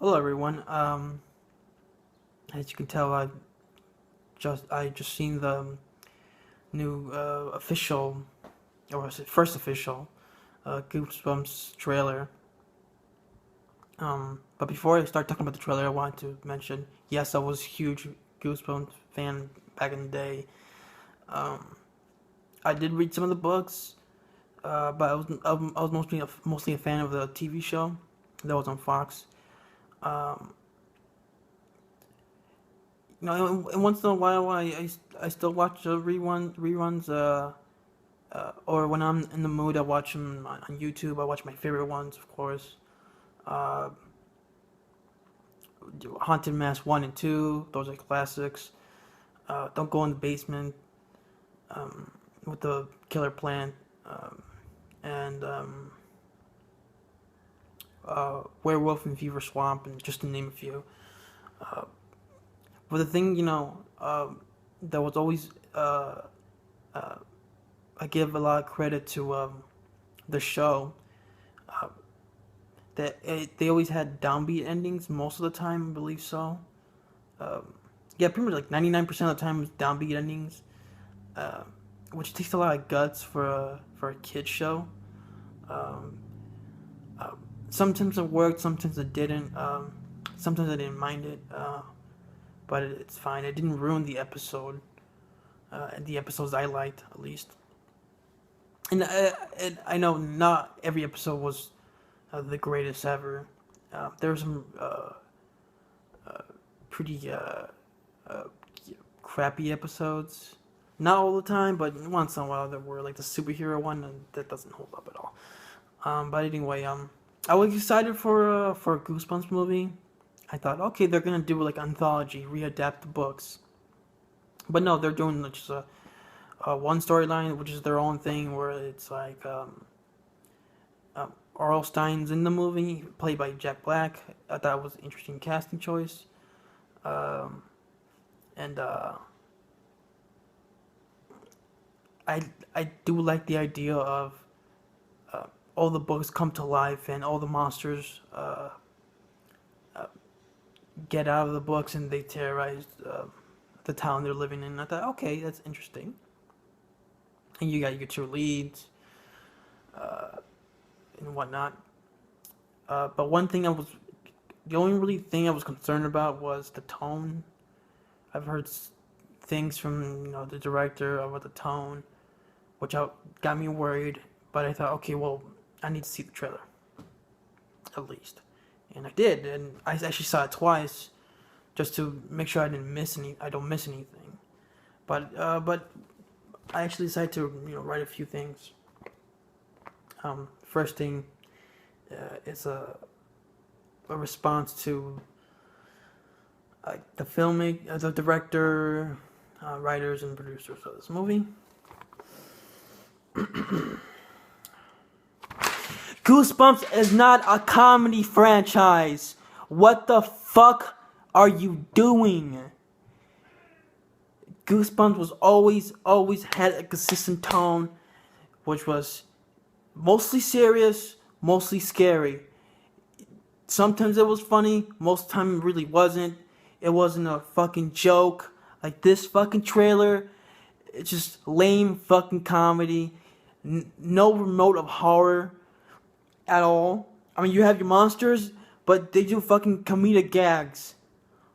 Hello everyone. As you can tell, I just seen the new official, or was it first official, Goosebumps trailer. But before I start talking about the trailer, I wanted to mention, yes, I was a huge Goosebumps fan back in the day. Um, I did read some of the books, but I was mostly a fan of the TV show that was on Fox. Um, and once in a while, I still watch reruns. Or when I'm in the mood, I watch them on YouTube. I watch my favorite ones, of course. Uh, Haunted Mass 1 and 2, those are classics. Don't Go in the Basement, um, with the Killer Plant, and Werewolf in Fever Swamp, and just to name a few. Uh, but the thing, that was always, uh, I give a lot of credit to the show. Uh, they always had downbeat endings most of the time, I believe so. Um, yeah, pretty much like 99% of the time was downbeat endings, uh, which takes a lot of guts for a kid show. Um, uh, Sometimes it worked, sometimes it didn't. Sometimes I didn't mind it, but it's fine. It didn't ruin the episode, the episodes I liked at least. And I know not every episode was the greatest ever. There were some pretty uh, crappy episodes. Not all the time, but once in a while there were like the superhero one, and that doesn't hold up at all. But anyway, I was excited for a Goosebumps movie. I thought, okay, they're gonna do like anthology, readapt the books, but no, they're doing just a one storyline, which is their own thing, where it's like R.L. Stein's in the movie, played by Jack Black. I thought it was an interesting casting choice. Um, and I I do like the idea of uh, all the books come to life and all the monsters uh, get out of the books and they terrorize the town they're living in. I thought, okay, that's interesting. And you got your two leads uh, and whatnot. But the only really thing I was concerned about was the tone. I've heard things from the director about the tone, which got me worried. But I thought, okay, well, I need to see the trailer at least, and I did, and I actually saw it twice just to make sure I don't miss anything. But I actually decided to write a few things. First thing is a response to the director, writers, and producers of this movie. Goosebumps is not a comedy franchise. What the fuck are you doing? Goosebumps was always had a consistent tone, which was mostly serious, mostly scary. Sometimes it was funny, most of the time it really wasn't. It wasn't a fucking joke. Like this fucking trailer, it's just lame fucking comedy. No remote of horror at all. I mean, you have your monsters, but they do fucking comedic gags.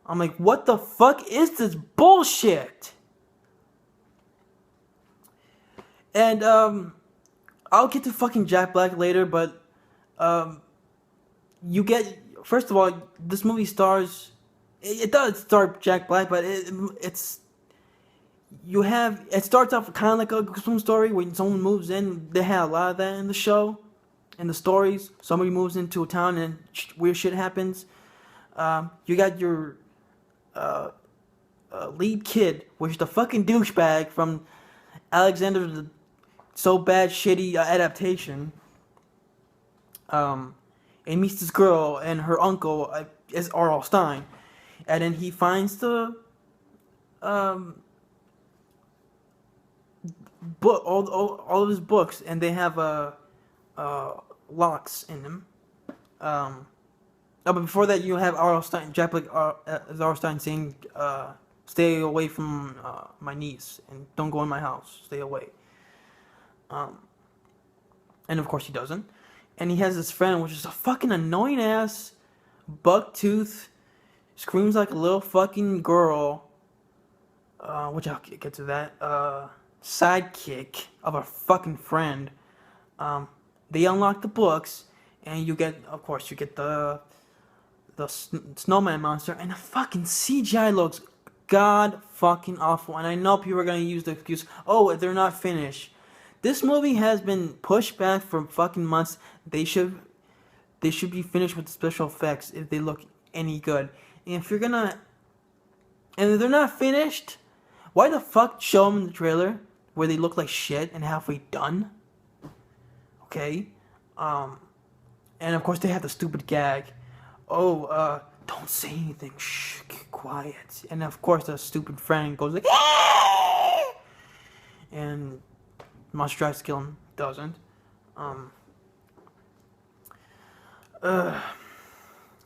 I'm like, what the fuck is this bullshit? And I'll get to fucking Jack Black later, but um, you get first of all, this movie stars. It does star Jack Black, but it's it starts off kind of like a Goosebumps story when someone moves in. They had a lot of that in the show, in the stories. Somebody moves into a town and weird shit happens. You got your uh, lead kid, which is the fucking douchebag from Alexander the So Bad Shitty adaptation. Um, and meets this girl and her uncle is R.L. Stein, and then he finds the um book all of his books, and they have locks in them. Um, but before that, you have R.L. Stein, Jack Black, R.L. Stein saying, "Stay away from my niece and don't go in my house. Stay away." And of course he doesn't. And he has this friend, which is a fucking annoying ass, buck-tooth, screams like a little fucking girl. Which I'll get to that. Sidekick of a fucking friend. They unlock the books, and you get the snowman monster, and the fucking CGI looks god fucking awful. And I know people are gonna use the excuse, oh, they're not finished. This movie has been pushed back for fucking months. They should be finished with the special effects if they look any good. And if they're not finished, why the fuck show them in the trailer where they look like shit and halfway done? Okay, and of course they have the stupid gag. Oh, don't say anything. Shh, keep quiet. And of course the stupid friend goes like, "Aah!" And monster tries to kill him, doesn't. And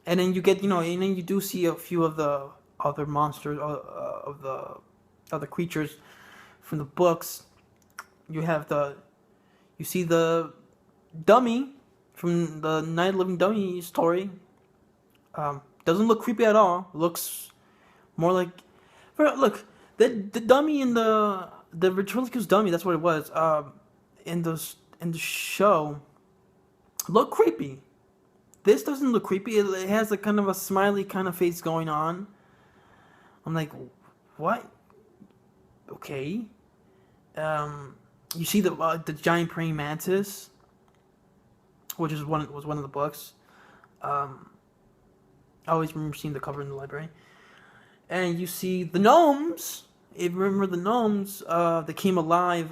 then you get, and then you do see a few of the other monsters, of the other creatures from the books. You see the dummy from the Night of the Living Dummy story. Doesn't look creepy at all. Looks more like, look, the dummy in the ventriloquist dummy. That's what it was. In the show, looked creepy. This doesn't look creepy. It has a kind of a smiley kind of face going on. I'm like, what? Okay. You see the giant praying mantis, which was one of the books. I always remember seeing the cover in the library. And you see the gnomes. If you remember the gnomes, that came alive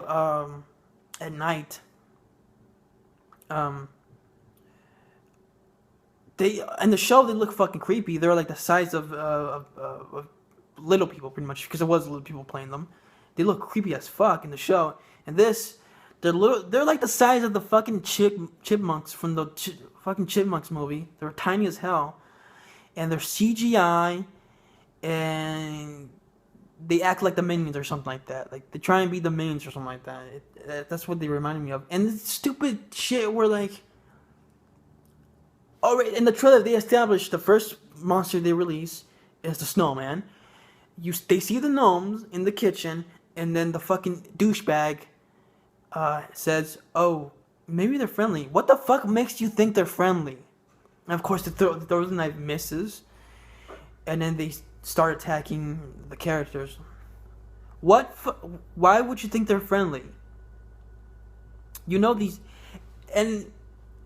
at night. They in the show they look fucking creepy. They're like the size of little people, pretty much, because it was little people playing them. They look creepy as fuck in the show. And this, they're like the size of the fucking chipmunks from the fucking Chipmunks movie. They're tiny as hell, and they're CGI, and they act like the Minions or something like that. Like they try and be the Minions or something like that. That's what they reminded me of. And this stupid shit where like, alright, in the trailer they established the first monster they release is the snowman. They see the gnomes in the kitchen, and then the fucking douchebag says, "Oh, maybe they're friendly." What the fuck makes you think they're friendly? And of course, the throwing knife misses, and then they start attacking the characters. Why would you think they're friendly? You know these, and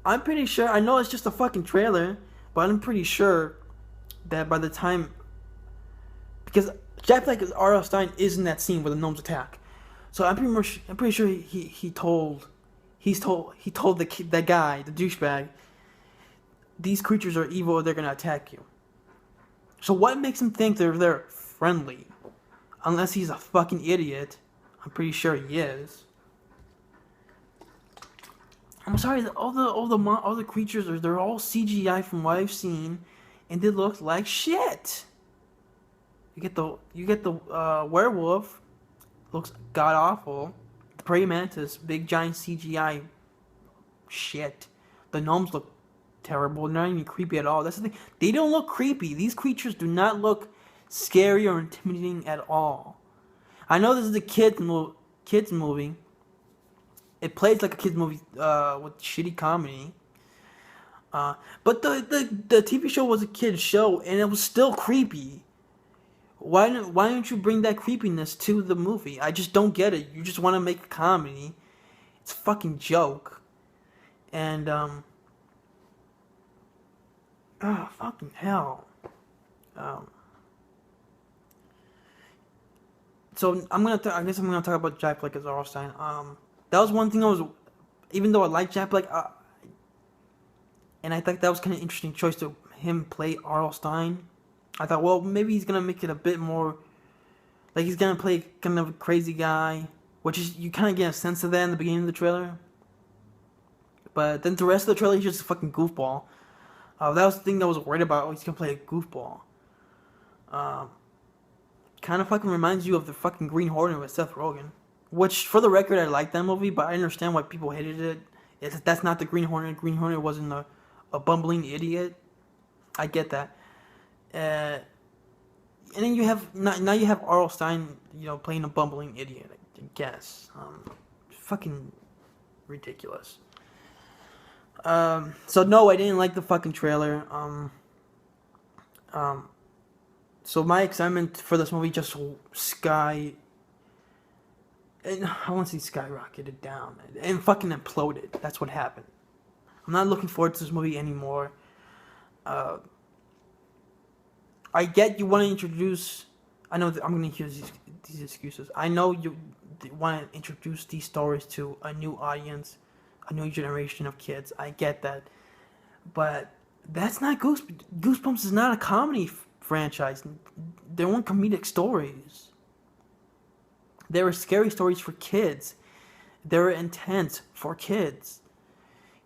I'm pretty sure. I know it's just a fucking trailer, but I'm pretty sure that by the time, because Jack Black R.L. Stein is in that scene where the gnomes attack, so I'm pretty sure he told that guy, the douchebag, these creatures are evil, they're gonna attack you. So what makes him think they're friendly? Unless he's a fucking idiot. I'm pretty sure he is. I'm sorry, all the creatures they're all CGI from what I've seen, and they look like shit. You get the werewolf, looks god awful. The praying mantis, big giant CGI shit. The gnomes look terrible. They're not even creepy at all. That's the thing. They don't look creepy. These creatures do not look scary or intimidating at all. I know this is a kids movie. It plays like a kids movie with shitty comedy. But the TV show was a kids show, and it was still creepy. Why don't you bring that creepiness to the movie? I just don't get it. You just want to make a comedy. It's a fucking joke. And fucking hell. So I guess I'm gonna talk about Jack Black as R.L. Stein. That was one thing even though I like Jack Black, and I think that was kind of an interesting choice to him play R.L. Stein. I thought, well, maybe he's gonna make it a bit more, like he's gonna play kind of a crazy guy, which is, you kind of get a sense of that in the beginning of the trailer. But then the rest of the trailer, he's just a fucking goofball. That was the thing that I was worried about. Oh, he's gonna play a goofball. Um, Kind of fucking reminds you of the fucking Green Hornet with Seth Rogen. Which, for the record, I like that movie, but I understand why people hated it. That's not the Green Hornet. Green Hornet wasn't a bumbling idiot. I get that. And then now you have Arl Stein, playing a bumbling idiot. I guess. Fucking ridiculous. So no, I didn't like the fucking trailer. So my excitement for this movie just I want to say skyrocketed down and fucking imploded. That's what happened. I'm not looking forward to this movie anymore. I get you want to introduce. I know that I'm going to hear these excuses. I know you want to introduce these stories to a new audience, a new generation of kids. I get that, but that's not Goosebumps. Goosebumps is not a comedy franchise. They weren't comedic stories. They were scary stories for kids. They were intense for kids.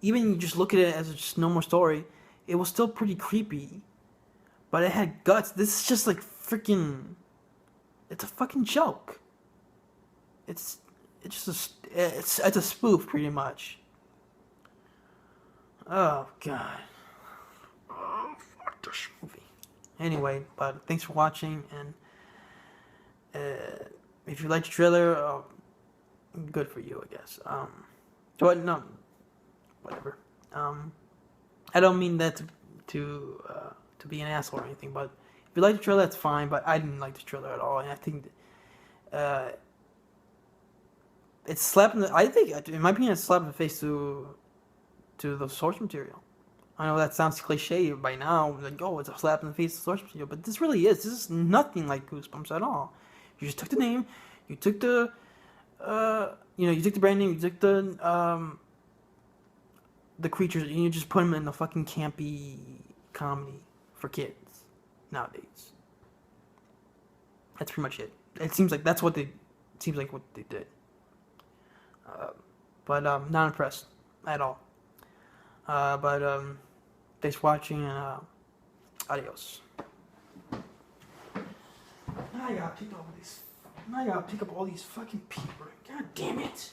Even you just look at it as just a normal story, it was still pretty creepy. But it had guts. This is just like freaking. It's a fucking joke. It's a spoof pretty much. Oh god. Oh fuck this movie. Anyway, but thanks for watching, and if you liked the trailer, good for you, I guess. But no, whatever. I don't mean that to be an asshole or anything, but if you like the trailer, that's fine. But I didn't like the trailer at all, and I think it's slapping. I think, in my opinion, it's slapping the face to the source material. I know that sounds cliche by now, like, oh, it's a slap in the face to the source material, but this really is. This is nothing like Goosebumps at all. You just took the name, you took the, you took the brand name, you took the creatures, and you just put them in a fucking campy comedy for kids nowadays. That's pretty much it. It seems like what they did. But not impressed at all. But thanks for watching, and adios. Now I gotta pick up all these fucking people. God damn it.